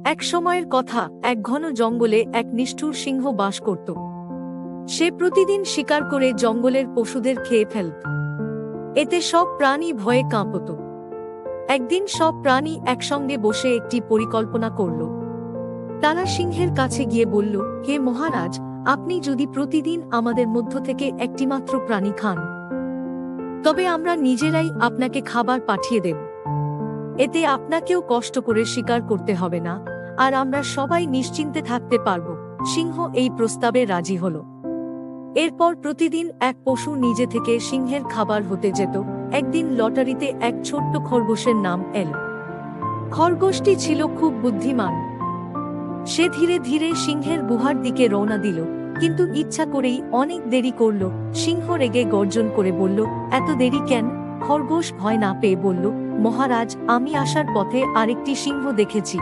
এক সময়ের কথা, এক ঘন জঙ্গলে এক নিষ্ঠুর সিংহ বাস করত। সে প্রতিদিন শিকার করে জঙ্গলের পশুদের খেয়ে ফেলত। এতে সব প্রাণী ভয়ে কাঁপত। একদিন সব প্রাণী একসঙ্গে বসে একটি পরিকল্পনা করল। তারা সিংহের কাছে গিয়ে বলল, হে মহারাজ, আপনি যদি প্রতিদিন আমাদের মধ্য থেকে একটিমাত্র প্রাণী খান, তবে আমরা নিজেরাই আপনাকে খাবার পাঠিয়ে দেব। এতে আপনাকেও কষ্ট করে শিকার করতে হবে না, আর আমরা সবাই নিশ্চিন্তে থাকতে পারব। সিংহ এই প্রস্তাবে রাজি হল। এরপর প্রতিদিন এক পশু নিজে থেকে সিংহের খাবার হতে যেত। একদিন লটারিতে এক ছোট্ট খরগোশের নাম এল। খরগোশটি ছিল খুব বুদ্ধিমান। সে ধীরে ধীরে সিংহের গুহার দিকে রওনা দিল, কিন্তু ইচ্ছা করেই অনেক দেরি করল। সিংহ রেগে গর্জন করে বলল, এত দেরি কেন? খরগোশ ভয় না পেয়ে বলল, মহারাজ, আমি আসার পথে আরেকটি সিংহ দেখেছি।